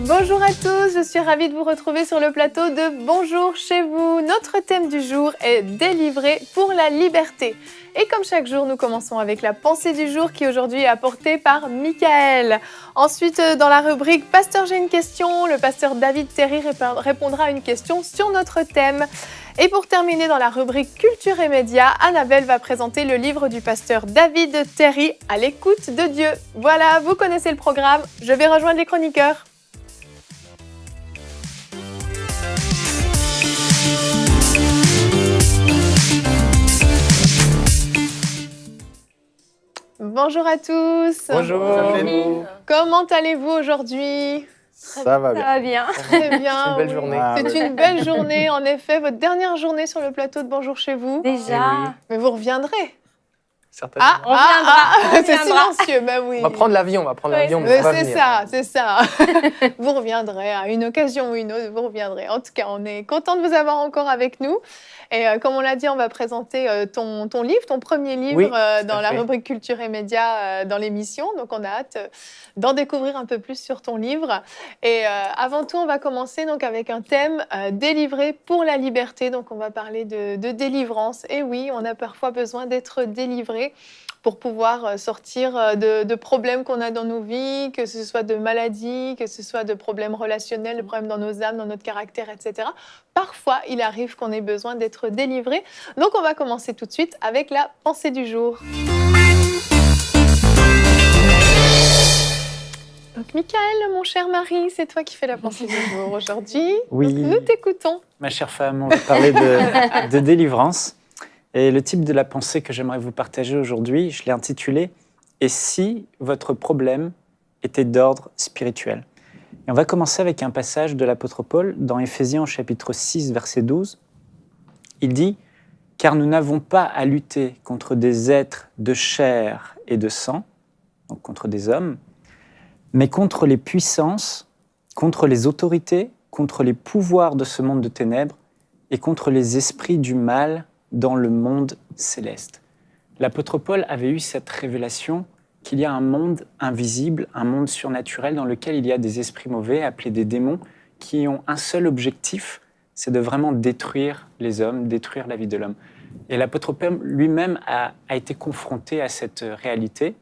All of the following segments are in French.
Bonjour à tous, je suis ravie de vous retrouver sur le plateau de Bonjour chez vous. Notre thème du jour est Délivrer pour la liberté. Et comme chaque jour, nous commençons avec la pensée du jour qui aujourd'hui est apportée par Michael. Ensuite, dans la rubrique Pasteur, j'ai une question, le pasteur David Terry répondra à une question sur notre thème. Et pour terminer dans la rubrique Culture et médias, Annabelle va présenter le livre du pasteur David Terry, À l'écoute de Dieu. Voilà, vous connaissez le programme, je vais rejoindre les chroniqueurs. Bonjour à tous. Bonjour. Comment allez-vous aujourd'hui? Ça va bien. Ça va bien. Très bien. C'est une belle journée. C'est une belle journée, en effet. Votre dernière journée sur le plateau de Bonjour chez vous. Déjà. Mais vous reviendrez. Certainement. On viendra. C'est silencieux, ben oui. On va prendre l'avion, mais Mais on va c'est venir. ça, c'est ça. Vous reviendrez à une occasion ou une autre, vous reviendrez. En tout cas, on est content de vous avoir encore avec nous. Et comme on l'a dit, on va présenter ton livre, ton premier livre Oui, dans la rubrique Culture et médias dans l'émission. Donc, on a hâte d'en découvrir un peu plus sur ton livre. Et avant tout, on va commencer donc avec un thème Délivrer pour la liberté. Donc, on va parler de délivrance. Et oui, on a parfois besoin d'être délivré pour pouvoir sortir de problèmes qu'on a dans nos vies, que ce soit de maladies, que ce soit de problèmes relationnels, de problèmes dans nos âmes, dans notre caractère, etc. Parfois, il arrive qu'on ait besoin d'être délivré. Donc, on va commencer tout de suite avec la pensée du jour. Donc, Michael, mon cher mari, c'est toi qui fais la pensée du jour aujourd'hui. Oui. Donc, nous t'écoutons. Ma chère femme, on va parler de délivrance. Et le type de la pensée que j'aimerais vous partager aujourd'hui, je l'ai intitulé « Et si votre problème était d'ordre spirituel ?» Et on va commencer avec un passage de l'apôtre Paul dans Éphésiens chapitre 6, verset 12. Il dit « Car nous n'avons pas à lutter contre des êtres de chair et de sang, donc contre des hommes, mais contre les puissances, contre les autorités, contre les pouvoirs de ce monde de ténèbres et contre les esprits du mal dans le monde céleste. » L'apôtre Paul avait eu cette révélation qu'il y a un monde invisible, un monde surnaturel dans lequel il y a des esprits mauvais, appelés des démons, qui ont un seul objectif, c'est de vraiment détruire les hommes, détruire la vie de l'homme. Et l'apôtre Paul lui-même a été confronté à cette réalité.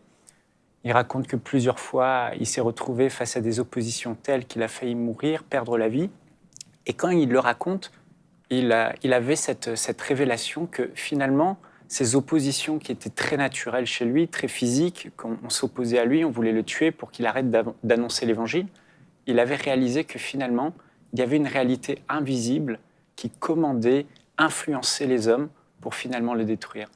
Il raconte que plusieurs fois, il s'est retrouvé face à des oppositions telles qu'il a failli mourir, perdre la vie. Et quand il le raconte, il avait cette révélation que finalement, ces oppositions qui étaient très naturelles chez lui, très physiques, quand on s'opposait à lui, on voulait le tuer pour qu'il arrête d'annoncer l'évangile, il avait réalisé que finalement, il y avait une réalité invisible qui commandait, influençait les hommes pour finalement le détruire.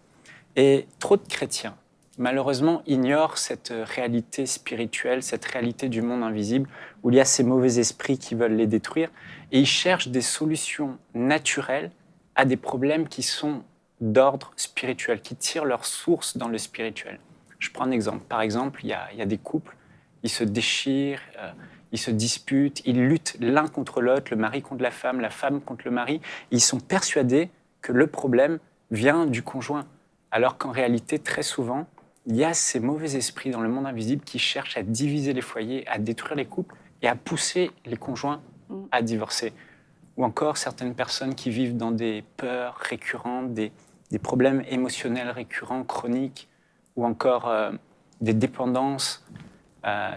Et trop de chrétiens, malheureusement, ignorent cette réalité spirituelle, cette réalité du monde invisible, où il y a ces mauvais esprits qui veulent les détruire, et ils cherchent des solutions naturelles à des problèmes qui sont d'ordre spirituel, qui tirent leur source dans le spirituel. Je prends un exemple. Par exemple, il y a des couples, ils se déchirent, ils se disputent, ils luttent l'un contre l'autre, le mari contre la femme contre le mari. Ils sont persuadés que le problème vient du conjoint, alors qu'en réalité, très souvent, il y a ces mauvais esprits dans le monde invisible qui cherchent à diviser les foyers, à détruire les couples et à pousser les conjoints à divorcer. Ou encore certaines personnes qui vivent dans des peurs récurrentes, des problèmes émotionnels récurrents, chroniques, ou encore des dépendances,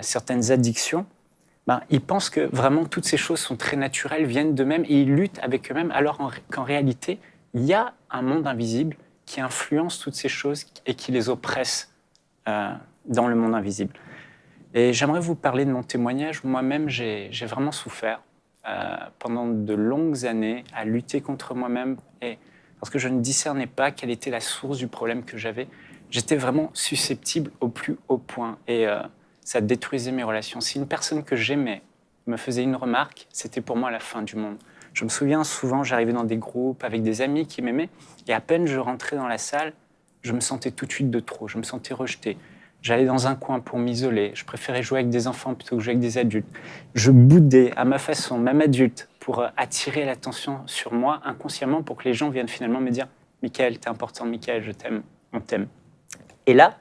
certaines addictions. Ils pensent que vraiment toutes ces choses sont très naturelles, viennent d'eux-mêmes et ils luttent avec eux-mêmes, alors qu'en réalité, il y a un monde invisible qui influence toutes ces choses et qui les oppresse dans le monde invisible. Et j'aimerais vous parler de mon témoignage. Moi-même, j'ai vraiment souffert pendant de longues années à lutter contre moi-même parce que je ne discernais pas quelle était la source du problème que j'avais. J'étais vraiment susceptible au plus haut point et ça détruisait mes relations. Si une personne que j'aimais me faisait une remarque, c'était pour moi la fin du monde. Je me souviens souvent, j'arrivais dans des groupes avec des amis qui m'aimaient et à peine je rentrais dans la salle, je me sentais tout de suite de trop, je me sentais rejeté. J'allais dans un coin pour m'isoler, je préférais jouer avec des enfants plutôt que jouer avec des adultes. Je boudais à ma façon, même adulte, pour attirer l'attention sur moi inconsciemment pour que les gens viennent finalement me dire « Michael, t'es important, Michael, je t'aime, on t'aime ». Et là,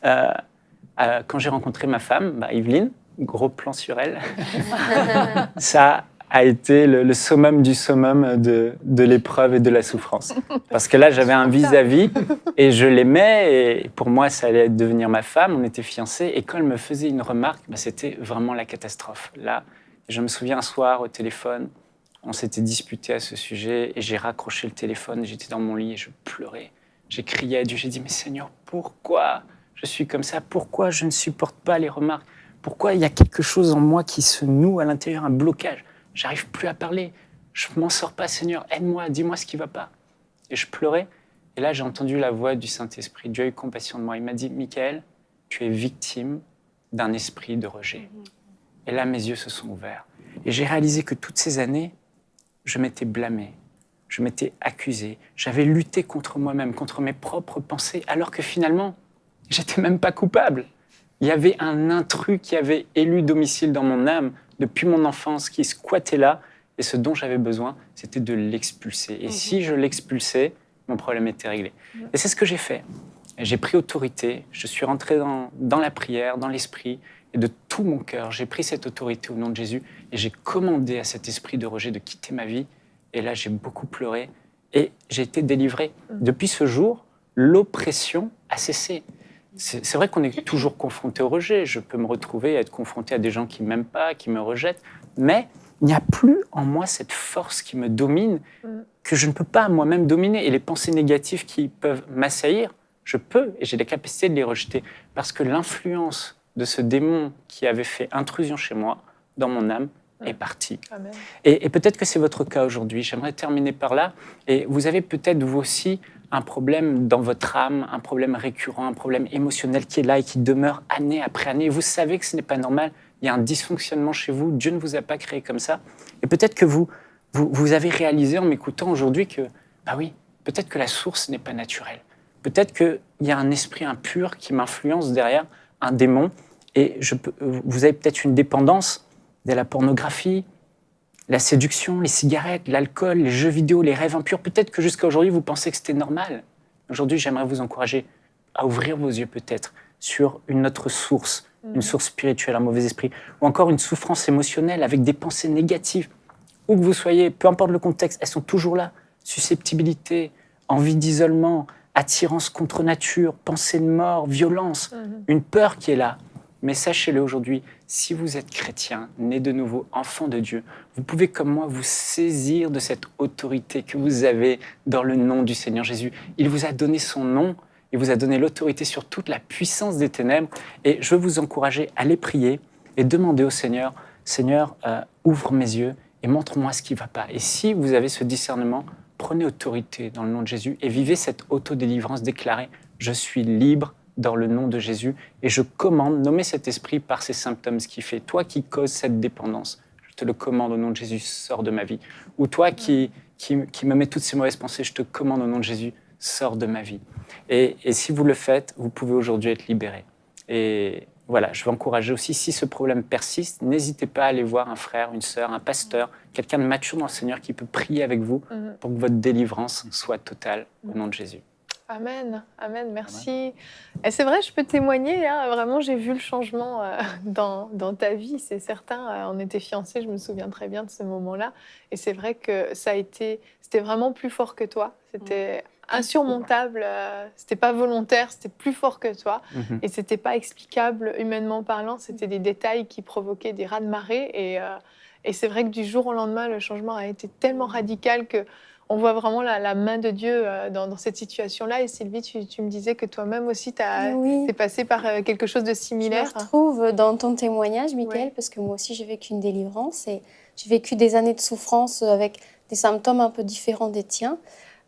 quand j'ai rencontré ma femme, Yveline, gros plan sur elle. Ça a été le summum du summum de l'épreuve et de la souffrance. Parce que là, j'avais un vis-à-vis et je l'aimais. Et pour moi, ça allait devenir ma femme. On était fiancés. Et quand elle me faisait une remarque, c'était vraiment la catastrophe. Là, je me souviens un soir au téléphone, on s'était disputé à ce sujet et j'ai raccroché le téléphone. J'étais dans mon lit et je pleurais. J'ai crié à Dieu. J'ai dit, mais Seigneur, pourquoi je suis comme ça? Pourquoi je ne supporte pas les remarques? Pourquoi il y a quelque chose en moi qui se noue à l'intérieur, un blocage? J'arrive plus à parler. Je m'en sors pas, Seigneur. Aide-moi, dis-moi ce qui va pas. Et je pleurais. Et là, j'ai entendu la voix du Saint-Esprit. Dieu a eu compassion de moi. Il m'a dit, Michaël, tu es victime d'un esprit de rejet. Et là, mes yeux se sont ouverts. Et j'ai réalisé que toutes ces années, je m'étais blâmé. Je m'étais accusé. J'avais lutté contre moi-même, contre mes propres pensées, alors que finalement, j'étais même pas coupable. Il y avait un intrus qui avait élu domicile dans mon âme depuis mon enfance, qui squattait là, et ce dont j'avais besoin, c'était de l'expulser. Et si je l'expulsais, mon problème était réglé. Et c'est ce que j'ai fait. Et j'ai pris autorité, je suis rentré dans la prière, dans l'esprit, et de tout mon cœur, j'ai pris cette autorité au nom de Jésus, et j'ai commandé à cet esprit de rejet de quitter ma vie, et là j'ai beaucoup pleuré, et j'ai été délivré. Depuis ce jour, l'oppression a cessé. C'est vrai qu'on est toujours confronté au rejet. Je peux me retrouver à être confronté à des gens qui ne m'aiment pas, qui me rejettent. Mais il n'y a plus en moi cette force qui me domine, que je ne peux pas moi-même dominer. Et les pensées négatives qui peuvent m'assaillir, je peux et j'ai la capacité de les rejeter. Parce que l'influence de ce démon qui avait fait intrusion chez moi, dans mon âme, est partie. Amen. Et peut-être que c'est votre cas aujourd'hui. J'aimerais terminer par là. Et vous avez peut-être vous aussi un problème dans votre âme, un problème récurrent, un problème émotionnel qui est là et qui demeure année après année. Vous savez que ce n'est pas normal, il y a un dysfonctionnement chez vous, Dieu ne vous a pas créé comme ça. Et peut-être que vous avez réalisé en m'écoutant aujourd'hui que, bah oui, peut-être que la source n'est pas naturelle. Peut-être qu'il y a un esprit impur qui m'influence derrière, un démon, et vous avez peut-être une dépendance de la pornographie, la séduction, les cigarettes, l'alcool, les jeux vidéo, les rêves impurs. Peut-être que jusqu'à aujourd'hui, vous pensez que c'était normal. Aujourd'hui, j'aimerais vous encourager à ouvrir vos yeux peut-être sur une autre source, une source spirituelle, un mauvais esprit, ou encore une souffrance émotionnelle avec des pensées négatives. Où que vous soyez, peu importe le contexte, elles sont toujours là. Susceptibilité, envie d'isolement, attirance contre nature, pensée de mort, violence, une peur qui est là. Mais sachez-le aujourd'hui, si vous êtes chrétien, né de nouveau, enfant de Dieu, vous pouvez comme moi vous saisir de cette autorité que vous avez dans le nom du Seigneur Jésus. Il vous a donné son nom, il vous a donné l'autorité sur toute la puissance des ténèbres. Et je veux vous encourager à aller prier et demander au Seigneur, Seigneur, ouvre mes yeux et montre-moi ce qui ne va pas. Et si vous avez ce discernement, prenez autorité dans le nom de Jésus et vivez cette autodélivrance déclarée. Je suis libre dans le nom de Jésus, et je commande, nommer cet esprit par ses symptômes, ce qui fait, toi qui causes cette dépendance, je te le commande au nom de Jésus, sors de ma vie. Ou toi qui me mets toutes ces mauvaises pensées, je te commande au nom de Jésus, sors de ma vie. Et si vous le faites, vous pouvez aujourd'hui être libéré. Et voilà, je veux encourager aussi, si ce problème persiste, n'hésitez pas à aller voir un frère, une sœur, un pasteur, quelqu'un de mature dans le Seigneur qui peut prier avec vous pour que votre délivrance soit totale au nom de Jésus. Amen, amen, merci. Et c'est vrai, je peux témoigner, hein, vraiment, j'ai vu le changement dans ta vie, c'est certain. On était fiancés, je me souviens très bien de ce moment-là. Et c'est vrai que c'était vraiment plus fort que toi. C'était insurmontable, c'était pas volontaire, c'était plus fort que toi. Et c'était pas explicable humainement parlant, c'était des détails qui provoquaient des raz-de-marée. Et c'est vrai que du jour au lendemain, le changement a été tellement radical que on voit vraiment la main de Dieu dans cette situation-là. Et Sylvie, tu me disais que toi-même aussi, t'es passée par quelque chose de similaire. Je me retrouve dans ton témoignage, Michaël, parce que moi aussi, j'ai vécu une délivrance et j'ai vécu des années de souffrance avec des symptômes un peu différents des tiens.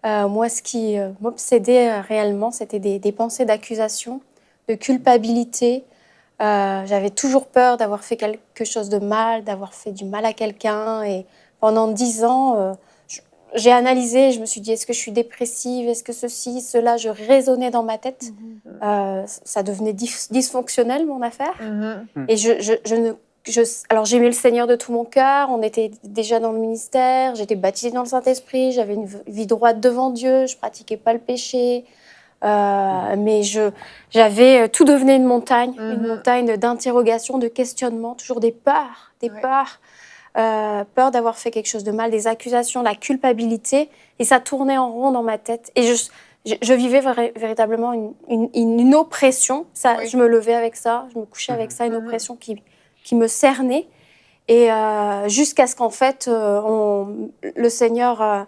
Moi, ce qui m'obsédait réellement, c'était des pensées d'accusation, de culpabilité. J'avais toujours peur d'avoir fait quelque chose de mal, d'avoir fait du mal à quelqu'un. Et pendant 10 ans... j'ai analysé, je me suis dit, est-ce que je suis dépressive, est-ce que ceci, cela, je raisonnais dans ma tête. Ça devenait dysfonctionnel, mon affaire. Et alors j'aimais le Seigneur de tout mon cœur, on était déjà dans le ministère, j'étais baptisée dans le Saint-Esprit, j'avais une vie droite devant Dieu, je pratiquais pas le péché. Mais tout devenait une montagne d'interrogations, de questionnements, toujours des peurs, peur d'avoir fait quelque chose de mal, des accusations, la culpabilité, et ça tournait en rond dans ma tête. Et je vivais véritablement une oppression. Je me levais avec ça, je me couchais avec ça, une oppression qui me cernait. Et jusqu'à ce qu'en fait, le Seigneur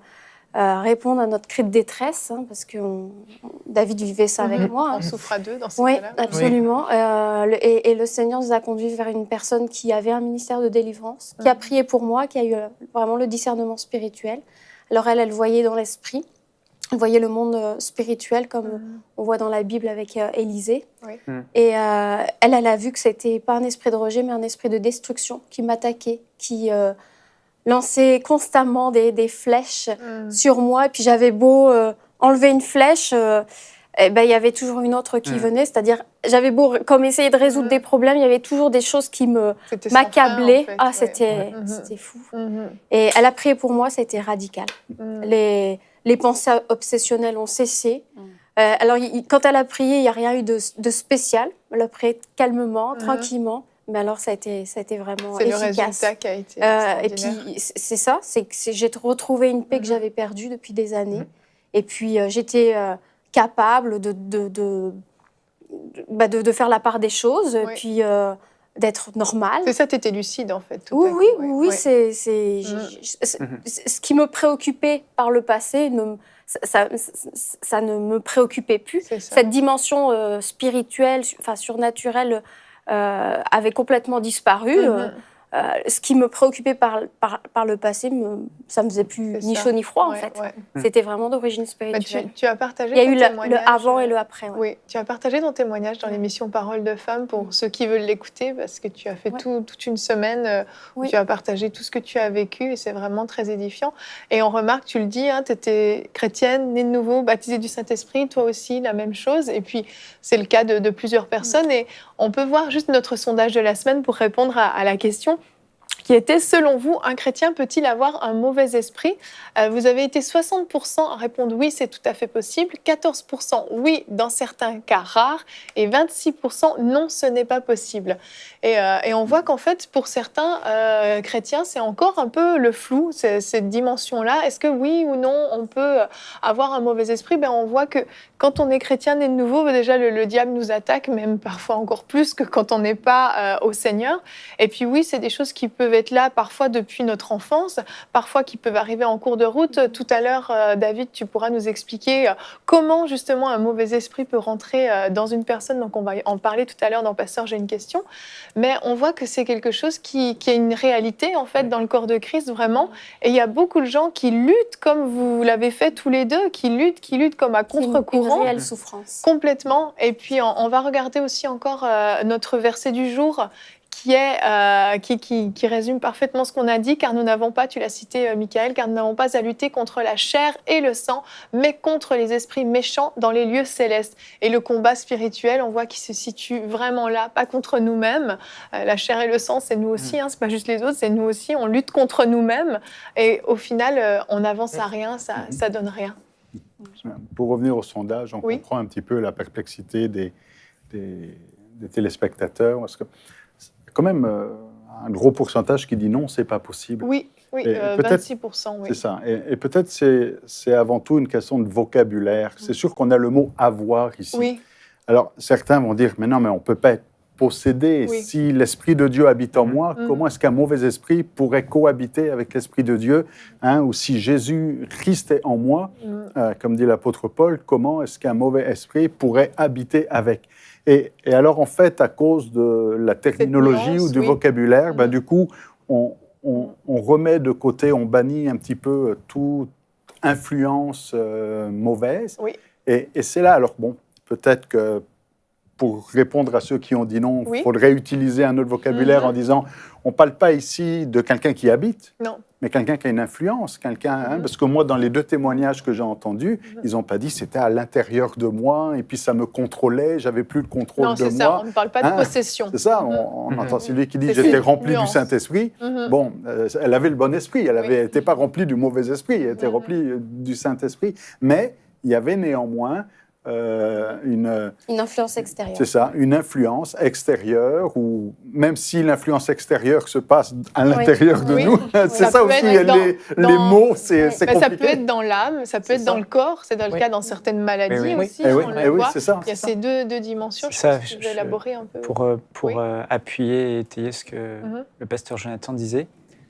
réponde à notre cri de détresse, parce que David vivait ça avec moi. On souffre à deux dans ces cas-là. Oui, absolument. Et le Seigneur nous a conduits vers une personne qui avait un ministère de délivrance, qui a prié pour moi, qui a eu vraiment le discernement spirituel. Alors elle voyait dans l'esprit. Elle voyait le monde spirituel comme on voit dans la Bible avec Élisée. Oui. Et elle a vu que c'était pas un esprit de rejet, mais un esprit de destruction qui m'attaquait, qui lançait constamment des flèches sur moi. Et puis j'avais beau enlever une flèche, il y avait toujours une autre qui venait. C'est-à-dire, j'avais beau comme essayer de résoudre des problèmes, il y avait toujours des choses qui m'accablaient. En fait. C'était fou. Et elle a prié pour moi, c'était radical. Les pensées obsessionnelles ont cessé. Alors, quand elle a prié, il n'y a rien eu de spécial. Elle a prié calmement, tranquillement. Mais alors, ça a été vraiment efficace. C'est le résultat qui a été et puis, c'est ça, j'ai retrouvé une paix que j'avais perdue depuis des années. Et puis, j'étais capable de faire la part des choses, et puis d'être normale. C'est ça, tu étais lucide, en fait. Oui. Ce qui me préoccupait par le passé, ça ne me préoccupait plus. Cette dimension spirituelle, surnaturelle, avait complètement disparu. Ce qui me préoccupait par le passé, ça me faisait plus ni chaud ni froid, en fait. C'était vraiment d'origine spirituelle. Tu as partagé Il y a eu le avant et le après. Oui, tu as partagé ton témoignage dans l'émission Parole de Femme pour ceux qui veulent l'écouter, parce que tu as fait toute une semaine où tu as partagé tout ce que tu as vécu, et c'est vraiment très édifiant. Et on remarque, tu le dis, tu étais chrétienne, née de nouveau, baptisée du Saint-Esprit, toi aussi, la même chose. Et puis, c'est le cas de plusieurs personnes. Et on peut voir juste notre sondage de la semaine pour répondre à la question qui était, selon vous, un chrétien peut-il avoir un mauvais esprit ? Vous avez été 60% à répondre oui, c'est tout à fait possible, 14% oui, dans certains cas rares, et 26% non, ce n'est pas possible. Et on voit qu'en fait, pour certains chrétiens, c'est encore un peu le flou, cette dimension-là. Est-ce que oui ou non, on peut avoir un mauvais esprit ? On voit que quand on est chrétien né de nouveau, déjà le diable nous attaque, même parfois encore plus que quand on n'est pas au Seigneur. Et puis oui, c'est des choses qui peuvent être là parfois depuis notre enfance, parfois qui peuvent arriver en cours de route. Tout à l'heure, David, tu pourras nous expliquer comment justement un mauvais esprit peut rentrer dans une personne. Donc on va en parler tout à l'heure dans Pasteur, j'ai une question. Mais on voit que c'est quelque chose qui est une réalité en fait dans le corps de Christ vraiment. Et il y a beaucoup de gens qui luttent comme vous l'avez fait tous les deux, qui luttent comme à contre-courant. Une réelle souffrance. Complètement. Et puis on va regarder aussi encore notre verset du jour qui résume parfaitement ce qu'on a dit, car nous n'avons pas, tu l'as cité Michael, car nous n'avons pas à lutter contre la chair et le sang, mais contre les esprits méchants dans les lieux célestes. Et le combat spirituel, on voit qu'il se situe vraiment là, pas contre nous-mêmes. La chair et le sang, c'est nous aussi, c'est pas juste les autres, c'est nous aussi, on lutte contre nous-mêmes, et au final, on n'avance à rien, ça donne rien. Pour revenir au sondage, on comprend un petit peu la perplexité des téléspectateurs, parce que quand même un gros pourcentage qui dit non, c'est pas possible. Oui, 26%. Oui. C'est ça. Et peut-être c'est avant tout une question de vocabulaire. C'est sûr qu'on a le mot « avoir » ici. Oui. Alors, certains vont dire « mais non, mais on peut pas être possédé. Oui. Si l'Esprit de Dieu habite en moi, comment est-ce qu'un mauvais esprit pourrait cohabiter avec l'Esprit de Dieu, ou si Jésus-Christ est en moi, comme dit l'apôtre Paul, comment est-ce qu'un mauvais esprit pourrait habiter avec ?» Et alors, en fait, à cause de la terminologie ou du vocabulaire, du coup, on remet de côté, on bannit un petit peu toute influence mauvaise. Oui. Et c'est là, alors bon, peut-être que pour répondre à ceux qui ont dit non, il faudrait utiliser un autre vocabulaire en disant, on ne parle pas ici de quelqu'un qui habite, mais quelqu'un qui a une influence, parce que moi, dans les deux témoignages que j'ai entendus, ils n'ont pas dit c'était à l'intérieur de moi, et puis ça me contrôlait, j'avais plus le contrôle de moi. Non, c'est ça, on ne parle pas de possession. C'est ça, on entend Sylvie qui dit j'étais remplie du Saint-Esprit. Bon, elle avait le bon esprit, elle n'était pas remplie du mauvais esprit, elle était remplie du Saint-Esprit, mais il y avait néanmoins Une influence extérieure. C'est ça, une influence extérieure, ou même si l'influence extérieure se passe à l'intérieur de nous, c'est ça aussi, les mots, c'est compliqué. Ça peut être dans l'âme, ça peut être dans le corps, c'est dans le cas dans certaines maladies aussi, on le voit. Il y a ces deux dimensions, je pense que je vais élaborer un peu. Pour appuyer et étayer ce que le pasteur Jonathan disait,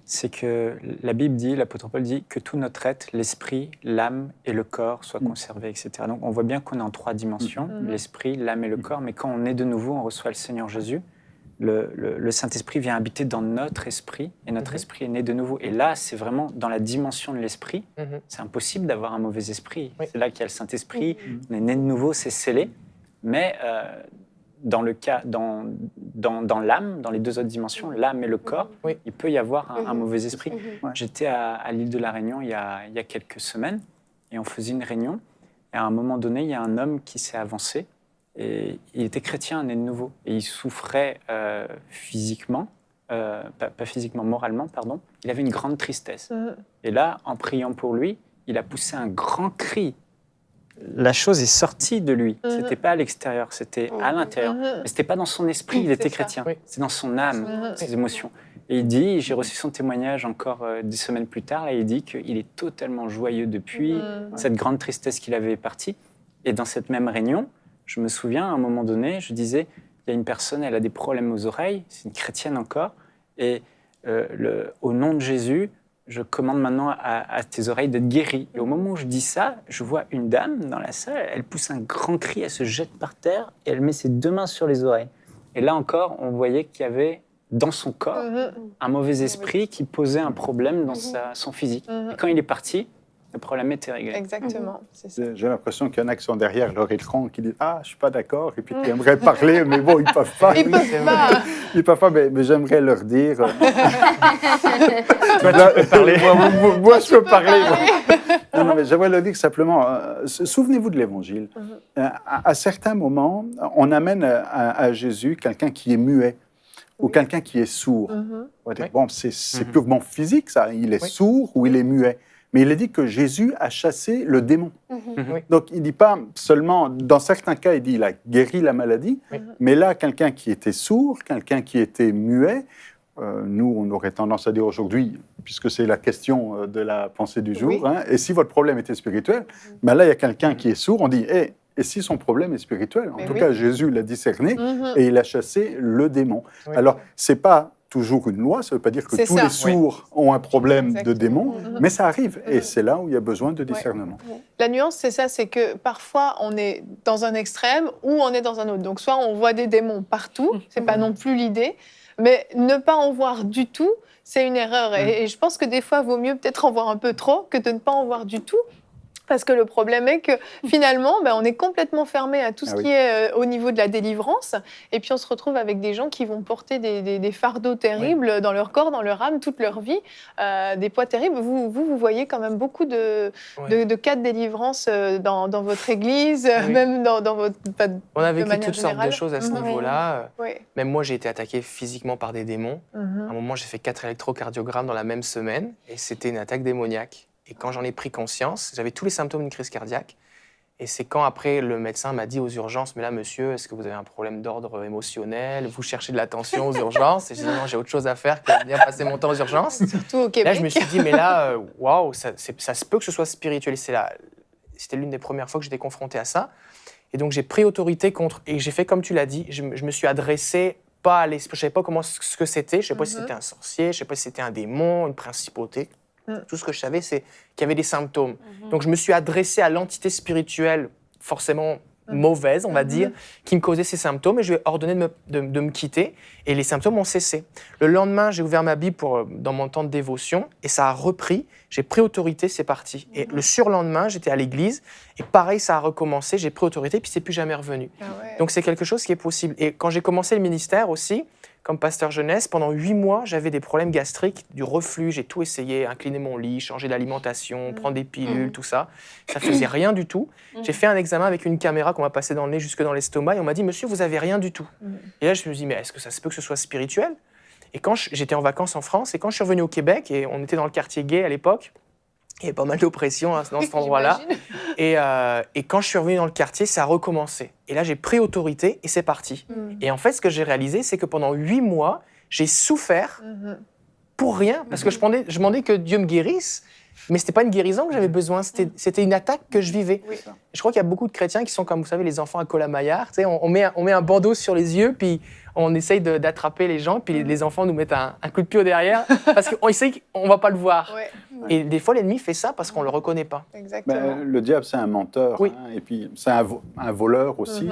c'est que la Bible dit, l'apôtre Paul dit, que tout notre être, l'esprit, l'âme et le corps soient conservés, etc. Donc on voit bien qu'on est en 3 dimensions, l'esprit, l'âme et le corps, mais quand on est de nouveau, on reçoit le Seigneur Jésus, le Saint-Esprit vient habiter dans notre esprit, et notre esprit est né de nouveau. Et là, c'est vraiment dans la dimension de l'esprit, c'est impossible d'avoir un mauvais esprit. C'est là qu'il y a le Saint-Esprit, on est né de nouveau, c'est scellé, mais... dans le cas, dans l'âme, dans les 2 autres dimensions, l'âme et le corps, il peut y avoir un mauvais esprit. J'étais à l'île de la Réunion il y a quelques semaines et on faisait une réunion. Et à un moment donné, il y a un homme qui s'est avancé et il était chrétien, né de nouveau. Et il souffrait physiquement, pas physiquement, moralement, pardon. Il avait une grande tristesse. Et là, en priant pour lui, il a poussé un grand cri. La chose est sortie de lui. C'était pas à l'extérieur, c'était à l'intérieur. Mais c'était pas dans son esprit, il était chrétien. C'est dans son âme, ses émotions. Et il dit, j'ai reçu son témoignage encore des semaines plus tard, et il dit qu'il est totalement joyeux depuis cette grande tristesse qu'il avait partie. Et dans cette même réunion, je me souviens, à un moment donné, je disais, il y a une personne, elle a des problèmes aux oreilles, c'est une chrétienne encore, et au nom de Jésus, je commande maintenant à tes oreilles d'être guéries. Et au moment où je dis ça, je vois une dame dans la salle, elle pousse un grand cri, elle se jette par terre et elle met ses 2 mains sur les oreilles. Et là encore, on voyait qu'il y avait dans son corps un mauvais esprit qui posait un problème dans son physique. Et quand il est parti, le problème était réglé. Exactement. C'est ça. J'ai l'impression qu'il y en a qui sont derrière leur écran qui disent « Ah, je ne suis pas d'accord » et puis qui aimeraient parler, mais bon, ils ne peuvent pas. Ils peuvent pas. Ils peuvent pas, mais j'aimerais leur dire... Toi, tu peux parler. Moi, je peux parler. Non, mais j'aimerais leur dire simplement, souvenez-vous de l'Évangile. À certains moments, on amène à Jésus quelqu'un qui est muet ou quelqu'un qui est sourd. On va dire, bon, c'est purement physique, ça. Il est sourd ou il est muet. Mais il a dit que Jésus a chassé le démon. Donc, il ne dit pas seulement, dans certains cas, il dit qu'il a guéri la maladie, mais là, quelqu'un qui était sourd, quelqu'un qui était muet, nous, on aurait tendance à dire aujourd'hui, puisque c'est la question de la pensée du jour, et si votre problème était spirituel, ben là, il y a quelqu'un qui est sourd, on dit, et si son problème est spirituel? En tout cas, Jésus l'a discerné, et il a chassé le démon. Alors, ce n'est pas toujours une loi, ça ne veut pas dire que tous les sourds ont un problème de démon, mais ça arrive, et c'est là où il y a besoin de discernement. La nuance, c'est ça, c'est que parfois on est dans un extrême ou on est dans un autre. Donc soit on voit des démons partout, c'est pas non plus l'idée, mais ne pas en voir du tout, c'est une erreur. Et je pense que des fois, il vaut mieux peut-être en voir un peu trop que de ne pas en voir du tout. Parce que le problème est que finalement, on est complètement fermé à tout ce qui est au niveau de la délivrance. Et puis on se retrouve avec des gens qui vont porter des fardeaux terribles dans leur corps, dans leur âme, toute leur vie, des poids terribles. Vous voyez quand même beaucoup de cas de délivrance dans votre église, même dans votre... On a vécu toutes sortes de choses à ce niveau-là. Même moi, j'ai été attaqué physiquement par des démons. À un moment, j'ai fait 4 électrocardiogrammes dans la même semaine. Et c'était une attaque démoniaque. Et quand j'en ai pris conscience, j'avais tous les symptômes d'une crise cardiaque. Et c'est quand après le médecin m'a dit aux urgences, mais là monsieur, est-ce que vous avez un problème d'ordre émotionnel? Vous cherchez de l'attention aux urgences? Et j'ai dit non, j'ai autre chose à faire que de venir passer mon temps aux urgences. Surtout au Québec. Là je me suis dit, mais là, waouh, ça se peut que ce soit spirituel. C'était l'une des premières fois que j'étais confronté à ça. Et donc j'ai pris autorité contre, et j'ai fait comme tu l'as dit, je me suis adressé pas à l'esprit, je ne savais pas ce que c'était, je ne savais pas si c'était un sorcier, je ne savais pas si c'était un démon, une principauté. Tout ce que je savais, c'est qu'il y avait des symptômes. Donc, je me suis adressé à l'entité spirituelle, forcément mauvaise, on va dire, qui me causait ces symptômes, et je lui ai ordonné de me quitter, et les symptômes ont cessé. Le lendemain, j'ai ouvert ma Bible dans mon temps de dévotion, et ça a repris, j'ai pris autorité, c'est parti. Et le surlendemain, j'étais à l'église, et pareil, ça a recommencé, j'ai pris autorité, puis c'est plus jamais revenu. Donc, c'est quelque chose qui est possible. Et quand j'ai commencé le ministère aussi, comme pasteur jeunesse, pendant 8 mois, j'avais des problèmes gastriques, du reflux, j'ai tout essayé, incliner mon lit, changer d'alimentation, prendre des pilules, tout ça. Ça faisait rien du tout. J'ai fait un examen avec une caméra qu'on m'a passée dans le nez jusque dans l'estomac et on m'a dit « Monsieur, vous avez rien du tout ». Et là, je me suis dit « Mais est-ce que ça se peut que ce soit spirituel ?» Et quand j'étais en vacances en France, et quand je suis revenu au Québec, et on était dans le quartier gay à l'époque, Il y avait pas mal d'oppression dans cet endroit-là. Et quand je suis revenu dans le quartier, ça a recommencé. Et là, j'ai pris autorité et c'est parti. Et en fait, ce que j'ai réalisé, c'est que pendant 8 mois, j'ai souffert pour rien. Parce que je demandais que Dieu me guérisse, mais ce n'était pas une guérison que j'avais besoin, c'était une attaque que je vivais. Oui. Je crois qu'il y a beaucoup de chrétiens qui sont, comme vous savez, les enfants à Colamaillard. Tu sais, on met un bandeau sur les yeux, puis on essaye d'attraper les gens, puis les enfants nous mettent un coup de pied au derrière, parce qu'on sait qu'on ne va pas le voir. Ouais. Et des fois, l'ennemi fait ça parce qu'on ne le reconnaît pas. Exactement. Le diable, c'est un menteur, Oui. et puis c'est un voleur aussi.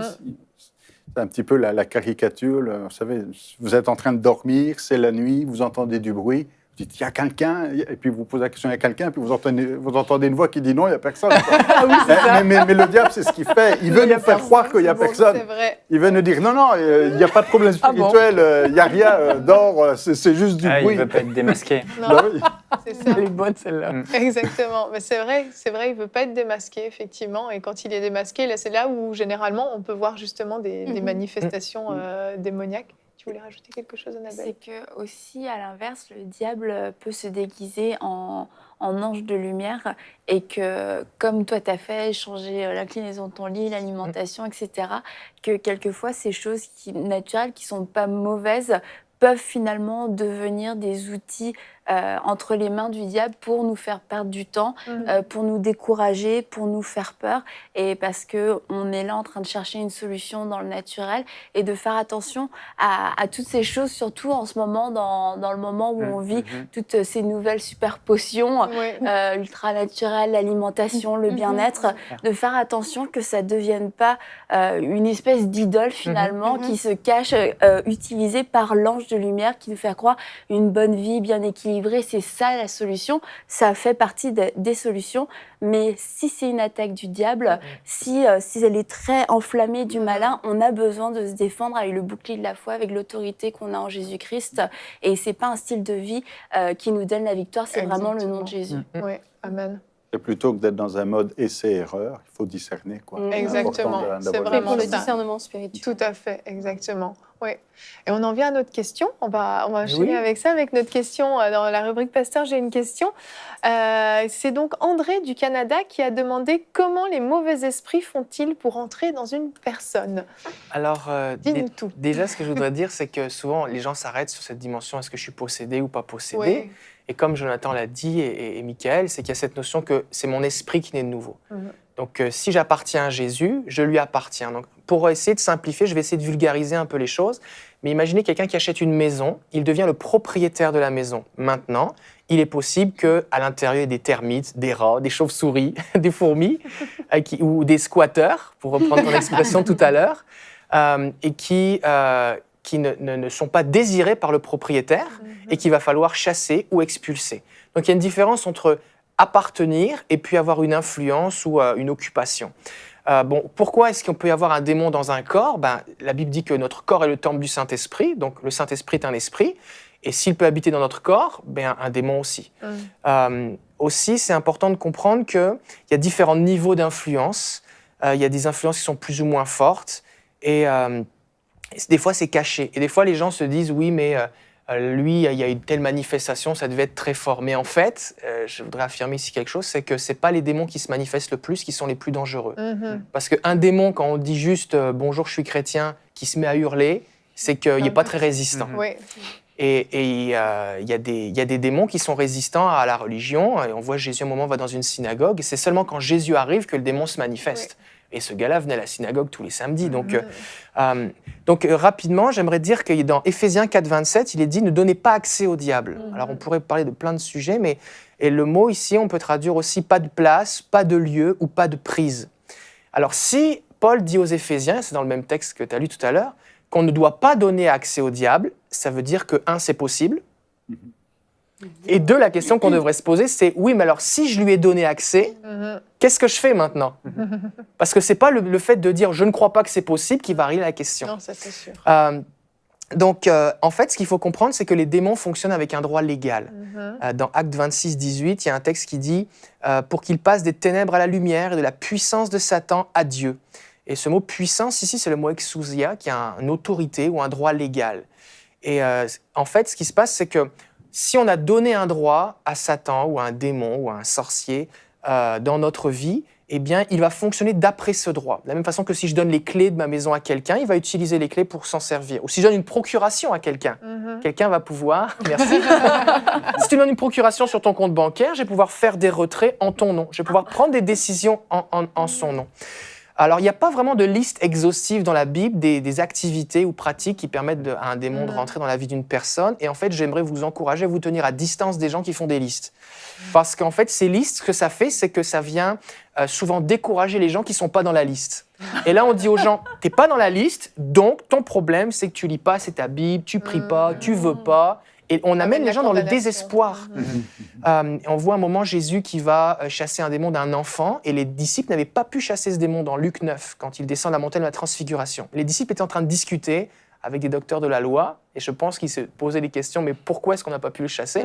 C'est un petit peu la caricature. Vous savez, vous êtes en train de dormir, c'est la nuit, vous entendez du bruit. Vous dites, il y a quelqu'un, et puis vous posez la question, il y a quelqu'un, puis vous entendez une voix qui dit non, il n'y a personne. Ah oui, c'est ça. Mais le diable, c'est ce qu'il fait. Il veut nous faire croire qu'il n'y a personne. C'est vrai. Il veut nous dire, non, il n'y a pas de problème spirituel, il n'y a rien, dors, c'est juste du Il bruit. ne veut pas être démasqué. Non, Ben oui. c'est ça. Elle est bonne, celle-là. Exactement. Mais c'est vrai, il ne veut pas être démasqué, effectivement. Et quand il est démasqué, là, c'est là où, généralement, on peut voir justement des manifestations démoniaques. Tu voulais rajouter quelque chose, Annabelle? C'est que aussi, à l'inverse, le diable peut se déguiser en ange de lumière et que, comme toi t'as fait, changer l'inclinaison de ton lit, l'alimentation, etc., que quelquefois, ces choses naturelles qui ne sont pas mauvaises peuvent finalement devenir des outils entre les mains du diable pour nous faire perdre du temps, pour nous décourager, pour nous faire peur, et parce qu'on est là en train de chercher une solution dans le naturel et de faire attention à toutes ces choses, surtout en ce moment, dans le moment où on vit toutes ces nouvelles super potions ultra naturelles, l'alimentation, le bien-être, de faire attention que ça ne devienne pas une espèce d'idole finalement qui se cache, utilisée par l'ange de lumière qui nous fait croire une bonne vie bien équilibrée. C'est ça la solution, ça fait partie des solutions, mais si c'est une attaque du diable, si elle est très enflammée du malin, on a besoin de se défendre avec le bouclier de la foi, avec l'autorité qu'on a en Jésus-Christ, et c'est pas un style de vie qui nous donne la victoire, c'est vraiment le nom de Jésus. Oui, amen. Et plutôt que d'être dans un mode essai-erreur, il faut discerner. Exactement, c'est Et vraiment pour le ça. discernement spirituel. Tout à fait, exactement. Oui. Et on en vient à notre question. On va enchaîner avec ça, avec notre question dans la rubrique Pasteur. J'ai une question. C'est donc André du Canada qui a demandé comment les mauvais esprits font-ils pour entrer dans une personne. Alors, Dis-nous tout. déjà, ce que je voudrais dire, c'est que souvent, les gens s'arrêtent sur cette dimension, est-ce que je suis possédé ou pas possédé? Oui. Et comme Jonathan l'a dit, et Michael, c'est qu'il y a cette notion que c'est mon esprit qui naît de nouveau. Donc, si j'appartiens à Jésus, je lui appartiens. Donc, pour essayer de simplifier, je vais essayer de vulgariser un peu les choses. Mais imaginez quelqu'un qui achète une maison, il devient le propriétaire de la maison. Maintenant, il est possible qu'à l'intérieur, il y ait des termites, des rats, des chauves-souris, des fourmis, ou des squatteurs, pour reprendre ton expression tout à l'heure, et qui ne sont pas désirés par le propriétaire et qu'il va falloir chasser ou expulser. Donc, il y a une différence entre appartenir et puis avoir une influence ou une occupation. Pourquoi est-ce qu'on peut y avoir un démon dans un corps? La Bible dit que notre corps est le temple du Saint-Esprit, donc le Saint-Esprit est un esprit, et s'il peut habiter dans notre corps, un démon aussi. Aussi, c'est important de comprendre qu'il y a différents niveaux d'influence. Il y a des influences qui sont plus ou moins fortes, et des fois c'est caché. Et des fois les gens se disent, oui, mais lui, il y a une telle manifestation, ça devait être très fort. Mais en fait, je voudrais affirmer ici quelque chose, c'est que ce n'est pas les démons qui se manifestent le plus qui sont les plus dangereux. Parce qu'un démon, quand on dit juste « bonjour, je suis chrétien », qui se met à hurler, c'est qu'il n'est pas très résistant. Et il y a des démons qui sont résistants à la religion. Et on voit Jésus, à un moment, va dans une synagogue. Et c'est seulement quand Jésus arrive que le démon se manifeste. Et ce gars-là venait à la synagogue tous les samedis. Donc, rapidement, j'aimerais dire que dans Éphésiens 4,27, il est dit « Ne donnez pas accès au diable ». Alors, on pourrait parler de plein de sujets, mais le mot ici, on peut traduire aussi « pas de place, pas de lieu ou pas de prise ». Alors, si Paul dit aux Éphésiens, c'est dans le même texte que tu as lu tout à l'heure, qu'on ne doit pas donner accès au diable, ça veut dire que, un, c'est possible, et deux, la question qu'on devrait se poser, c'est oui, mais alors si je lui ai donné accès, qu'est-ce que je fais maintenant? Parce que ce n'est pas le fait de dire je ne crois pas que c'est possible qui varie la question. Non, ça c'est sûr. Donc, en fait, ce qu'il faut comprendre, c'est que les démons fonctionnent avec un droit légal. Dans Actes 26, 18, il y a un texte qui dit pour qu'ils passent des ténèbres à la lumière et de la puissance de Satan à Dieu. Et ce mot puissance, ici, c'est le mot exousia, qui a une autorité ou un droit légal. Et en fait, ce qui se passe, c'est que si on a donné un droit à Satan ou à un démon ou à un sorcier dans notre vie, eh bien, il va fonctionner d'après ce droit. De la même façon que si je donne les clés de ma maison à quelqu'un, il va utiliser les clés pour s'en servir. Ou si je donne une procuration à quelqu'un, quelqu'un va pouvoir... Merci. Si tu donnes une procuration sur ton compte bancaire, je vais pouvoir faire des retraits en ton nom. Je vais pouvoir prendre des décisions en son nom. Alors, il n'y a pas vraiment de liste exhaustive dans la Bible des activités ou pratiques qui permettent à un démon de rentrer dans la vie d'une personne. Et en fait, j'aimerais vous encourager à vous tenir à distance des gens qui font des listes. Parce qu'en fait, ces listes, ce que ça fait, c'est que ça vient souvent décourager les gens qui ne sont pas dans la liste. Et là, on dit aux gens, tu n'es pas dans la liste, donc ton problème, c'est que tu lis pas assez ta Bible, tu pries pas, tu veux pas. Et on amène les gens dans le désespoir. On voit un moment Jésus qui va chasser un démon d'un enfant et les disciples n'avaient pas pu chasser ce démon dans Luc 9 quand il descend la montagne de la transfiguration. Les disciples étaient en train de discuter avec des docteurs de la loi et je pense qu'ils se posaient des questions, mais pourquoi est-ce qu'on n'a pas pu le chasser?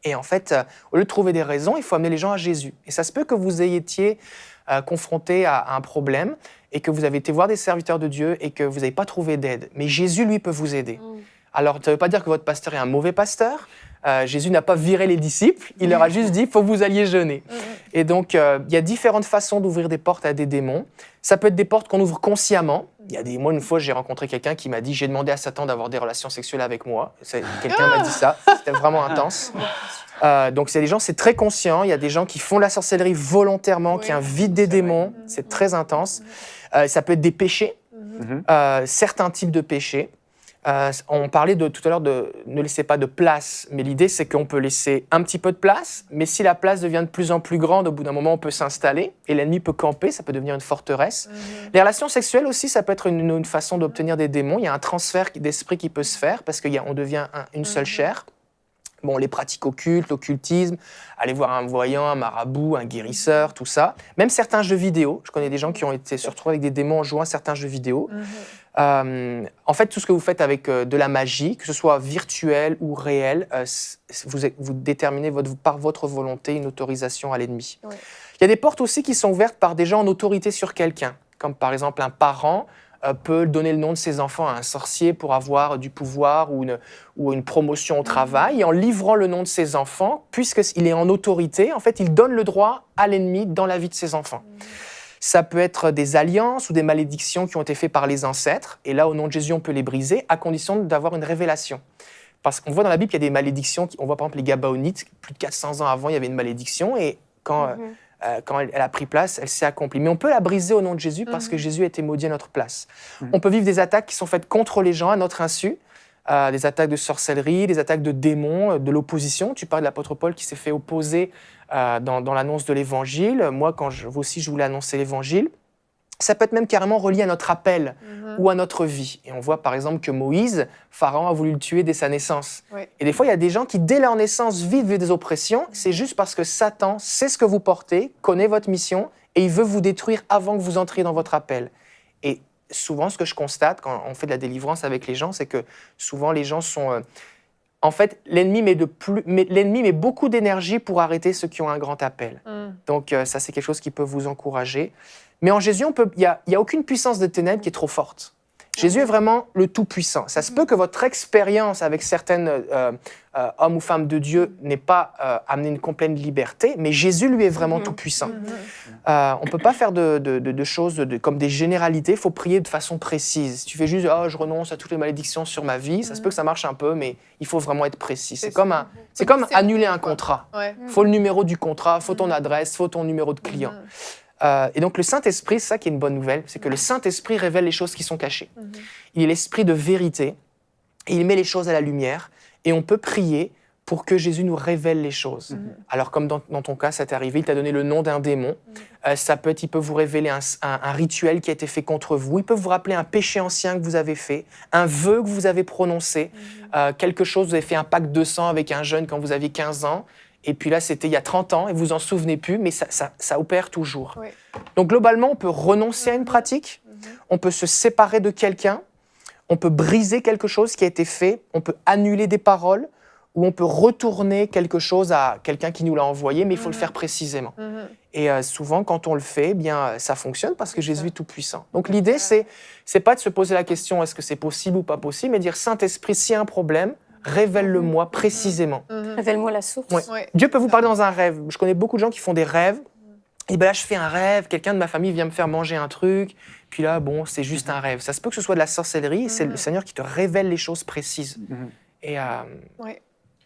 Et en fait, au lieu de trouver des raisons, il faut amener les gens à Jésus. Et ça se peut que vous ayez été confronté à un problème et que vous avez été voir des serviteurs de Dieu et que vous n'avez pas trouvé d'aide. Mais Jésus, lui, peut vous aider. Alors, ça ne veut pas dire que votre pasteur est un mauvais pasteur. Jésus n'a pas viré les disciples. Il leur a juste dit, il faut que vous alliez jeûner. Et donc, il y a différentes façons d'ouvrir des portes à des démons. Ça peut être des portes qu'on ouvre consciemment. Moi, une fois, j'ai rencontré quelqu'un qui m'a dit, j'ai demandé à Satan d'avoir des relations sexuelles avec moi. Quelqu'un m'a dit ça. C'était vraiment intense. Donc, c'est des gens, c'est très conscient. Il y a des gens qui font la sorcellerie volontairement, qui invitent des démons. C'est très intense. Ça peut être des péchés, certains types de péchés. On parlait tout à l'heure de ne laissez pas de place, mais l'idée c'est qu'on peut laisser un petit peu de place, mais si la place devient de plus en plus grande, au bout d'un moment on peut s'installer et l'ennemi peut camper, ça peut devenir une forteresse. Les relations sexuelles aussi, ça peut être une façon d'obtenir des démons. Il y a un transfert d'esprit qui peut se faire parce qu'on devient une seule chair. Bon, les pratiques occultes, l'occultisme, aller voir un voyant, un marabout, un guérisseur, tout ça. Même certains jeux vidéo. Je connais des gens qui ont été se retrouver avec des démons en jouant à certains jeux vidéo. En fait, tout ce que vous faites avec de la magie, que ce soit virtuel ou réel, vous déterminez par votre volonté une autorisation à l'ennemi. Il y a des portes aussi qui sont ouvertes par des gens en autorité sur quelqu'un, comme par exemple un parent peut donner le nom de ses enfants à un sorcier pour avoir du pouvoir ou une promotion au travail. Et en livrant le nom de ses enfants, puisqu'il est en autorité, en fait, il donne le droit à l'ennemi dans la vie de ses enfants. Ça peut être des alliances ou des malédictions qui ont été faites par les ancêtres. Et là, au nom de Jésus, on peut les briser à condition d'avoir une révélation. Parce qu'on voit dans la Bible qu'il y a des malédictions. On voit par exemple les Gabaonites, plus de 400 ans avant, il y avait une malédiction. Et quand elle a pris place, elle s'est accomplie. Mais on peut la briser au nom de Jésus parce que Jésus a été maudit à notre place. On peut vivre des attaques qui sont faites contre les gens à notre insu. Des attaques de sorcellerie, des attaques de démons, de l'opposition. Tu parles de l'apôtre Paul qui s'est fait opposer dans l'annonce de l'Évangile. Moi, aussi, je voulais annoncer l'Évangile. Ça peut être même carrément relié à notre appel ou à notre vie. Et on voit par exemple que Moïse, Pharaon a voulu le tuer dès sa naissance. Et des fois, il y a des gens qui, dès leur naissance, vivent des oppressions. C'est juste parce que Satan sait ce que vous portez, connaît votre mission et il veut vous détruire avant que vous entriez dans votre appel. Et souvent, ce que je constate quand on fait de la délivrance avec les gens, c'est que souvent les gens sont... En fait, l'ennemi met beaucoup d'énergie pour arrêter ceux qui ont un grand appel. Donc ça, c'est quelque chose qui peut vous encourager. Mais en Jésus, il n'y a aucune puissance de ténèbres qui est trop forte. Jésus est vraiment le Tout-Puissant. Ça se peut que votre expérience avec certains hommes ou femmes de Dieu n'ait pas amené une complète liberté, mais Jésus, lui, est vraiment Tout-Puissant. On ne peut pas faire de choses comme des généralités, il faut prier de façon précise. Si tu fais juste « je renonce à toutes les malédictions sur ma vie », ça se peut que ça marche un peu, mais il faut vraiment être précis. C'est comme annuler un contrat. Il faut le numéro du contrat, il faut ton adresse, il faut ton numéro de client. Et donc le Saint-Esprit, c'est ça qui est une bonne nouvelle, c'est que le Saint-Esprit révèle les choses qui sont cachées. Il est l'esprit de vérité, et il met les choses à la lumière, et on peut prier pour que Jésus nous révèle les choses. Alors comme dans ton cas, ça t'est arrivé, il t'a donné le nom d'un démon, il peut vous révéler un rituel qui a été fait contre vous, il peut vous rappeler un péché ancien que vous avez fait, un vœu que vous avez prononcé, quelque chose, vous avez fait un pacte de sang avec un jeune quand vous aviez 15 ans, et puis là, c'était il y a 30 ans, et vous vous en souvenez plus, mais ça opère toujours. Donc globalement, on peut renoncer à une pratique, on peut se séparer de quelqu'un, on peut briser quelque chose qui a été fait, on peut annuler des paroles, ou on peut retourner quelque chose à quelqu'un qui nous l'a envoyé, mais il faut le faire précisément. Et souvent, quand on le fait, ça fonctionne parce que Jésus est tout-puissant. Donc l'idée, c'est pas de se poser la question, est-ce que c'est possible ou pas possible, mais dire, Saint-Esprit, s'il y a un problème, révèle-le-moi précisément. Révèle-moi la source. Ouais. Ouais. Dieu peut vous parler dans un rêve. Je connais beaucoup de gens qui font des rêves. Et ben là, je fais un rêve, quelqu'un de ma famille vient me faire manger un truc, puis là, bon, c'est juste un rêve. Ça se peut que ce soit de la sorcellerie, et c'est le Seigneur qui te révèle les choses précises. Et Ouais.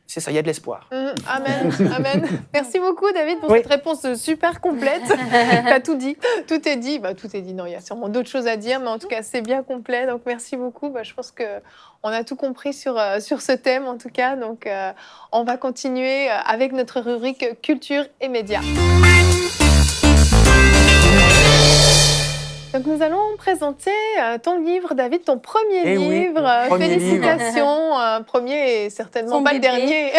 c'est ça, il y a de l'espoir. Amen, amen. Merci beaucoup, David, pour cette réponse super complète. Tu as tout dit, tout est dit. Tout est dit, non, il y a sûrement d'autres choses à dire, mais en tout cas, c'est bien complet. Donc, merci beaucoup. Je pense qu'on a tout compris sur ce thème, en tout cas. Donc, on va continuer avec notre rubrique Culture et médias. Donc nous allons présenter ton livre, David, ton premier Eh oui, livre. mon premier Félicitations, premier et certainement Son pas le bébé. dernier.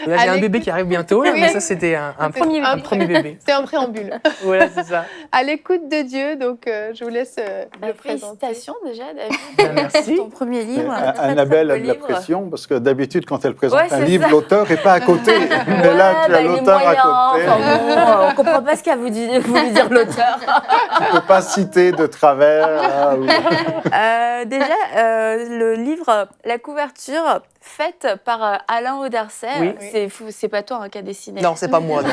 Là, j'ai un bébé qui arrive bientôt, là, Oui. mais ça, c'était un premier bébé. C'est un préambule. Voilà, c'est ça. À l'écoute de Dieu, donc je vous laisse le présenter. Félicitations déjà, David. Merci. Ton premier livre. Annabelle a Très de la beau livre. pression parce que d'habitude, quand elle présente Ouais, un c'est livre, ça. l'auteur n'est pas à côté. Mais là, tu as il est l'auteur moyen, à côté. enfin bon, on comprend pas ce qu'a voulu dire l'auteur. Tu ne peux pas citer de travers. Ah, oui. Déjà, le livre, la couverture faite par Alain Auderset. Oui. C'est pas toi qui a dessiné. Non, c'est pas moi. Non,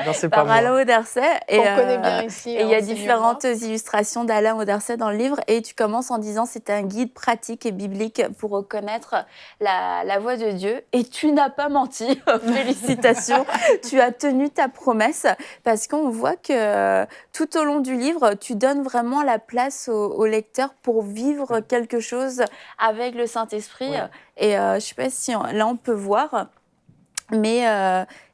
non c'est pas Par moi. Alain Auderset. Et On connaît bien ici. Et il y a enseignez-moi. différentes illustrations d'Alain Auderset dans le livre. Et tu commences en disant c'est un guide pratique et biblique pour reconnaître la voix de Dieu. Et tu n'as pas menti. Félicitations. Tu as tenu ta promesse parce qu'on voit que tout au long du livre, tu donnes vraiment la place au lecteur pour vivre quelque chose avec le Saint-Esprit. Ouais. Et je ne sais pas si là on peut voir, mais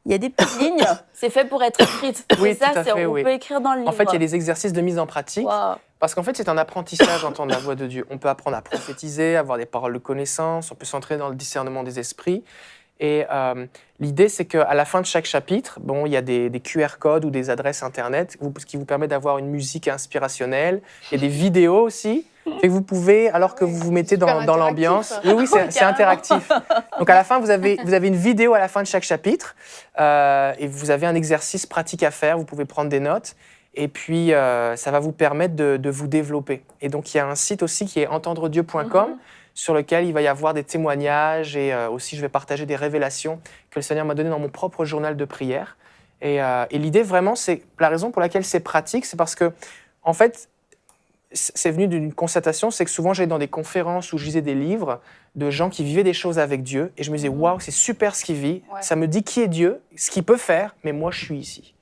il y a des petites lignes. C'est fait pour être écrites. Oui, C'est ça, tout à fait, on oui. peut écrire dans le livre. En fait, il y a des exercices de mise en pratique. Wow. Parce qu'en fait, c'est un apprentissage d'entendre la voix de Dieu. On peut apprendre à prophétiser, avoir des paroles de connaissance, on peut s'entraîner dans le discernement des esprits. Et l'idée, c'est qu'à la fin de chaque chapitre, bon, il y a des QR codes ou des adresses Internet qui vous permettent d'avoir une musique inspirationnelle. Il y a des vidéos aussi. Et vous pouvez, alors que vous vous mettez super dans l'ambiance... interactif. Oui, c'est interactif. Donc à la fin, vous avez une vidéo à la fin de chaque chapitre et vous avez un exercice pratique à faire. Vous pouvez prendre des notes. Et puis, ça va vous permettre de vous développer. Et donc, il y a un site aussi qui est entendredieu.com sur lequel il va y avoir des témoignages et aussi, je vais partager des révélations que le Seigneur m'a données dans mon propre journal de prière. Et l'idée, vraiment, c'est la raison pour laquelle c'est pratique, c'est parce que, en fait, c'est venu d'une constatation, c'est que souvent, j'allais dans des conférences où je lisais des livres de gens qui vivaient des choses avec Dieu. Et je me disais, waouh, c'est super ce qu'il vit. Ouais. Ça me dit qui est Dieu, ce qu'il peut faire, mais moi, je suis ici.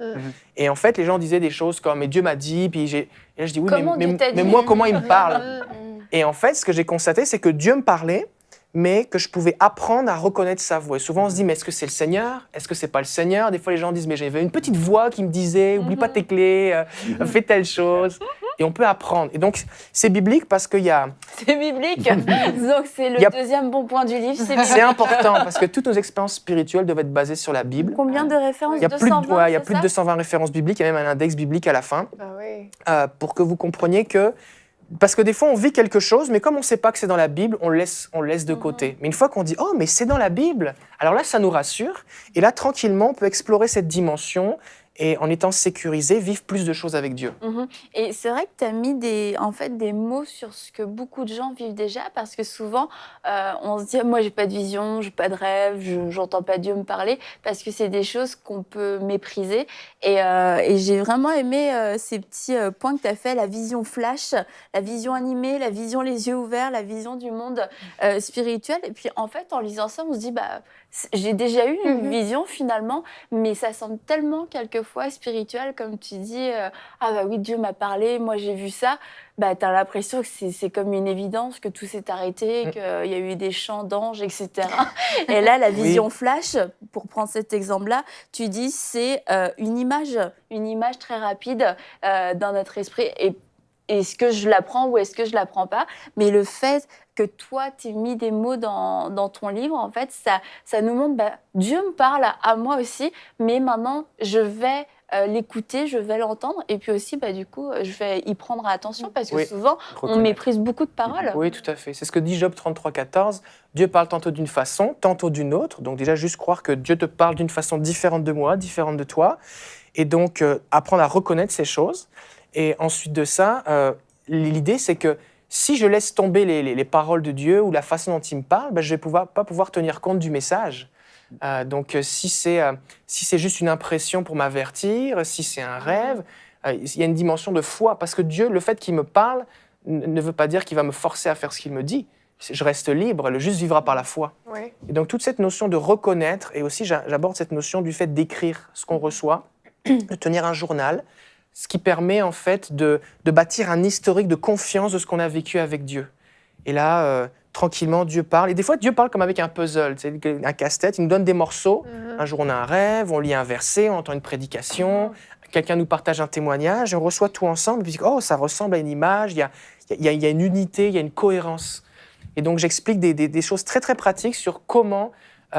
Et en fait, les gens disaient des choses comme, mais Dieu m'a dit, puis et là, je dis, oui, Comment Dieu t'a mais dit moi, comment il me parle? Et en fait, ce que j'ai constaté, c'est que Dieu me parlait, mais que je pouvais apprendre à reconnaître sa voix. Et souvent, on se dit, mais est-ce que c'est le Seigneur? Est-ce que c'est pas le Seigneur? Des fois, les gens disent, mais j'avais une petite voix qui me disait, oublie pas tes clés, fais telle chose. Et on peut apprendre. Et donc, c'est biblique parce qu'il y a... C'est biblique. Donc, c'est le deuxième bon point du livre. C'est biblique. C'est important parce que toutes nos expériences spirituelles doivent être basées sur la Bible. Combien de références? Il y a plus 220, il y a plus de c'est 220 références bibliques, il y a même un index biblique à la fin, Ah oui. pour que vous compreniez que... Parce que des fois, on vit quelque chose, mais comme on ne sait pas que c'est dans la Bible, on le laisse de côté. Mais une fois qu'on dit « Oh, mais c'est dans la Bible !» Alors là, ça nous rassure. Et là, tranquillement, on peut explorer cette dimension et en étant sécurisé, vivre plus de choses avec Dieu. Et c'est vrai que tu as mis des mots sur ce que beaucoup de gens vivent déjà, parce que souvent, on se dit, moi, j'ai pas de vision, j'ai pas de rêve, j'entends pas Dieu me parler, parce que c'est des choses qu'on peut mépriser. Et j'ai vraiment aimé ces petits points que tu as fait, la vision flash, la vision animée, la vision les yeux ouverts, la vision du monde spirituel. Et puis, en fait, en lisant ça, on se dit, j'ai déjà eu une vision finalement, mais ça semble tellement quelquefois spirituel, comme tu dis, ah bah oui, Dieu m'a parlé, moi j'ai vu ça. Bah, tu as l'impression que c'est comme une évidence, que tout s'est arrêté, qu'il y a eu des chants d'anges, etc. Et là, la vision flash, pour prendre cet exemple-là, tu dis c'est une image très rapide dans notre esprit. Et est-ce que je la prends ou est-ce que je la prends pas? Mais le fait que toi, tu aies mis des mots dans ton livre, en fait, ça nous montre, Dieu me parle à moi aussi, mais maintenant, je vais l'écouter, je vais l'entendre, et puis aussi, du coup, je vais y prendre attention, parce que souvent, on méprise beaucoup de paroles. Oui, tout à fait. C'est ce que dit Job 33,14. Dieu parle tantôt d'une façon, tantôt d'une autre. Donc déjà, juste croire que Dieu te parle d'une façon différente de moi, différente de toi. Et donc, apprendre à reconnaître ces choses. Et ensuite de ça, l'idée, c'est que si je laisse tomber les paroles de Dieu ou la façon dont il me parle, je ne vais pas pouvoir tenir compte du message. Donc, si c'est juste une impression pour m'avertir, si c'est un rêve, il y a une dimension de foi. Parce que Dieu, le fait qu'il me parle, ne veut pas dire qu'il va me forcer à faire ce qu'il me dit. Je reste libre, le juste vivra par la foi. Oui. Et donc, toute cette notion de reconnaître, et aussi j'aborde cette notion du fait d'écrire ce qu'on reçoit, de tenir un journal, ce qui permet en fait de bâtir un historique de confiance de ce qu'on a vécu avec Dieu. Et là, tranquillement, Dieu parle. Et des fois, Dieu parle comme avec un puzzle, un casse-tête. Il nous donne des morceaux. Un jour, on a un rêve, on lit un verset, on entend une prédication, quelqu'un nous partage un témoignage, et on reçoit tout ensemble. Et puis, oh, ça ressemble à une image, il y a une unité, il y a une cohérence. Et donc, j'explique des choses très, très pratiques sur comment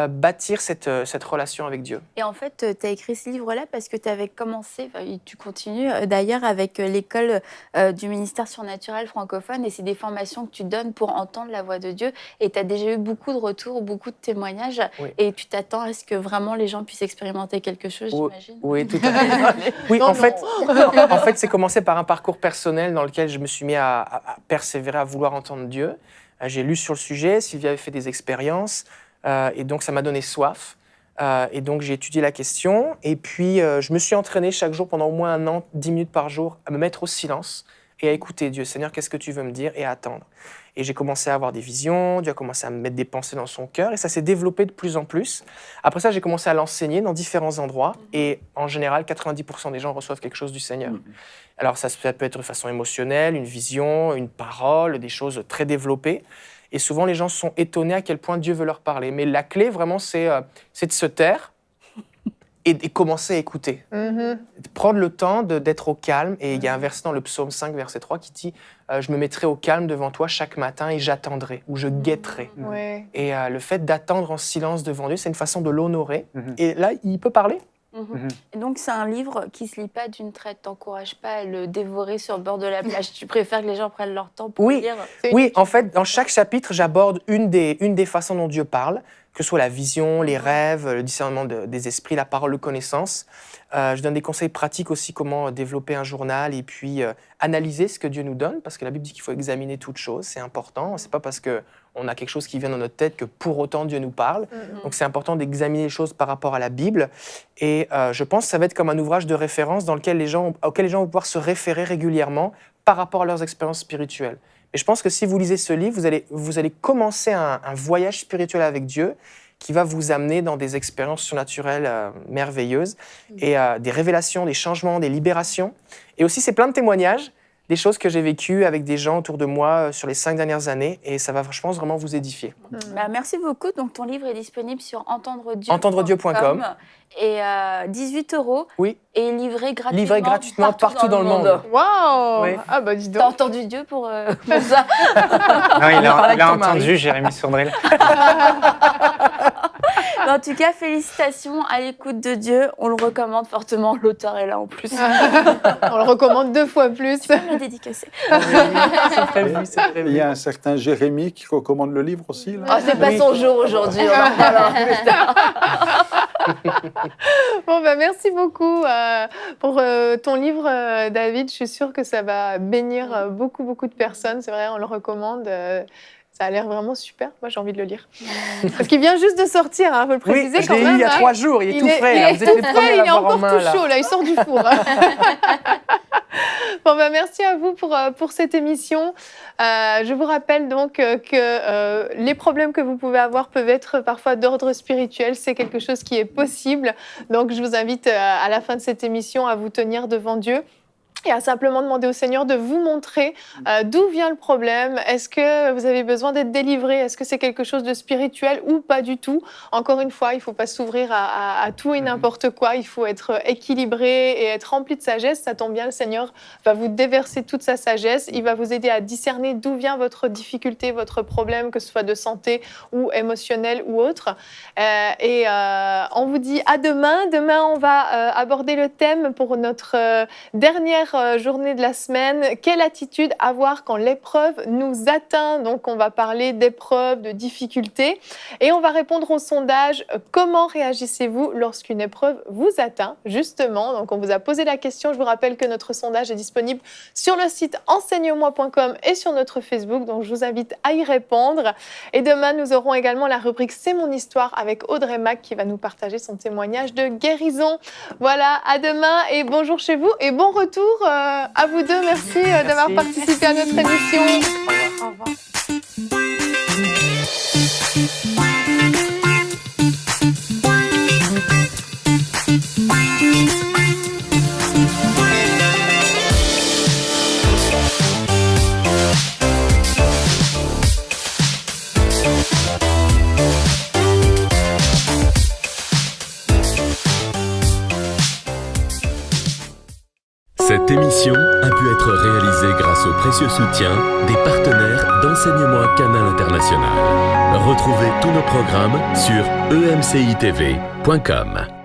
bâtir cette relation avec Dieu. Et en fait, tu as écrit ce livre-là parce que tu avais commencé, tu continues d'ailleurs avec l'école du ministère surnaturel francophone, et c'est des formations que tu donnes pour entendre la voix de Dieu. Et tu as déjà eu beaucoup de retours, beaucoup de témoignages. Oui. Et tu t'attends à ce que vraiment les gens puissent expérimenter quelque chose, j'imagine. Oui, tout à fait. Oui, en fait, c'est commencé par un parcours personnel dans lequel je me suis mis à persévérer, à vouloir entendre Dieu. J'ai lu sur le sujet, Sylvie avait fait des expériences. Et donc, ça m'a donné soif. Et donc, j'ai étudié la question. Et puis, je me suis entraîné chaque jour pendant au moins 1 an, 10 minutes par jour, à me mettre au silence et à écouter Dieu. Seigneur, qu'est-ce que tu veux me dire? Et à attendre. Et j'ai commencé à avoir des visions. Dieu a commencé à me mettre des pensées dans son cœur. Et ça s'est développé de plus en plus. Après ça, j'ai commencé à l'enseigner dans différents endroits. Et en général, 90% des gens reçoivent quelque chose du Seigneur. Alors, ça peut être de façon émotionnelle, une vision, une parole, des choses très développées. Et souvent, les gens sont étonnés à quel point Dieu veut leur parler. Mais la clé, vraiment, c'est de se taire et commencer à écouter. De prendre le temps d'être au calme. Et il y a un verset dans le psaume 5, verset 3, qui dit « Je me mettrai au calme devant toi chaque matin et j'attendrai » ou « Je guetterai ». Et le fait d'attendre en silence devant Dieu, c'est une façon de l'honorer. Et là, il peut parler. Et donc, c'est un livre qui ne se lit pas d'une traite. Tu n'encourages pas à le dévorer sur le bord de la plage. Tu préfères que les gens prennent leur temps pour lire. Oui, en fait, dans chaque chapitre, j'aborde une des façons dont Dieu parle, que ce soit la vision, les rêves, le discernement des esprits, la parole de connaissance. Je donne des conseils pratiques aussi, comment développer un journal et puis analyser ce que Dieu nous donne, parce que la Bible dit qu'il faut examiner toutes choses, c'est important. C'est pas parce qu'on a quelque chose qui vient dans notre tête que pour autant Dieu nous parle. Donc c'est important d'examiner les choses par rapport à la Bible. Et je pense que ça va être comme un ouvrage de référence auquel les gens vont pouvoir se référer régulièrement par rapport à leurs expériences spirituelles. Et je pense que si vous lisez ce livre, vous allez commencer un voyage spirituel avec Dieu qui va vous amener dans des expériences surnaturelles merveilleuses et des révélations, des changements, des libérations. Et aussi, c'est plein de témoignages, des choses que j'ai vécues avec des gens autour de moi sur les 5 dernières années. Et ça va, je pense, vraiment vous édifier. Merci beaucoup. Donc, ton livre est disponible sur entendredieu.com. Entendredieu.com. Et 18 €. Oui. Et livré gratuitement. Livré gratuitement partout dans le monde. Waouh! Oui. Ah bah dis donc. T'as entendu Dieu pour ça? Non, il a ton mari. entendu Jérémy Sourdril. En tout cas, félicitations à l'écoute de Dieu. On le recommande fortement. L'auteur est là en plus. On le recommande 2 fois plus. Tu peux me le dédicacer. C'est prévu, c'est Il prévu. y a un certain Jérémy qui recommande le livre aussi. Là. Oh, c'est pas son jour aujourd'hui. On en parlera plus tard. Bon, bah, merci beaucoup pour ton livre, David. Je suis sûre que ça va bénir beaucoup, beaucoup de personnes. C'est vrai, on le recommande. Ça a l'air vraiment super. Moi, j'ai envie de le lire. Parce qu'il vient juste de sortir, il faut le préciser Oui, je quand l'ai même. eu il y a 3 jours, il est tout frais. Il là. est Vous êtes les tout premiers frais, à il est l'avoir en encore main, tout là. chaud, là, il sort du four. Bon, bah, merci à vous pour cette émission. Je vous rappelle donc que les problèmes que vous pouvez avoir peuvent être parfois d'ordre spirituel. C'est quelque chose qui est possible. Donc, je vous invite à la fin de cette émission à vous tenir devant Dieu et à simplement demander au Seigneur de vous montrer d'où vient le problème. Est-ce que vous avez besoin d'être délivré? Est-ce que c'est quelque chose de spirituel ou pas du tout? Encore une fois, il ne faut pas s'ouvrir à tout et n'importe quoi. Il faut être équilibré et être rempli de sagesse. Ça tombe bien, le Seigneur va vous déverser toute sa sagesse. Il va vous aider à discerner d'où vient votre difficulté, votre problème, que ce soit de santé ou émotionnel ou autre. On vous dit à demain. Demain, on va aborder le thème pour notre dernière première journée de la semaine. Quelle attitude avoir quand l'épreuve nous atteint? Donc, on va parler d'épreuves, de difficultés. Et on va répondre au sondage. Comment réagissez-vous lorsqu'une épreuve vous atteint? Justement, donc on vous a posé la question. Je vous rappelle que notre sondage est disponible sur le site enseigne-moi.com et sur notre Facebook. Donc, je vous invite à y répondre. Et demain, nous aurons également la rubrique C'est mon histoire avec Audrey Mac qui va nous partager son témoignage de guérison. Voilà, à demain et bonjour chez vous et bon retour à vous deux. Merci, d'avoir participé à notre émission. Au revoir. Cette émission a pu être réalisée grâce au précieux soutien des partenaires d'Enseigne-moi Canal International. Retrouvez tous nos programmes sur emcitv.com.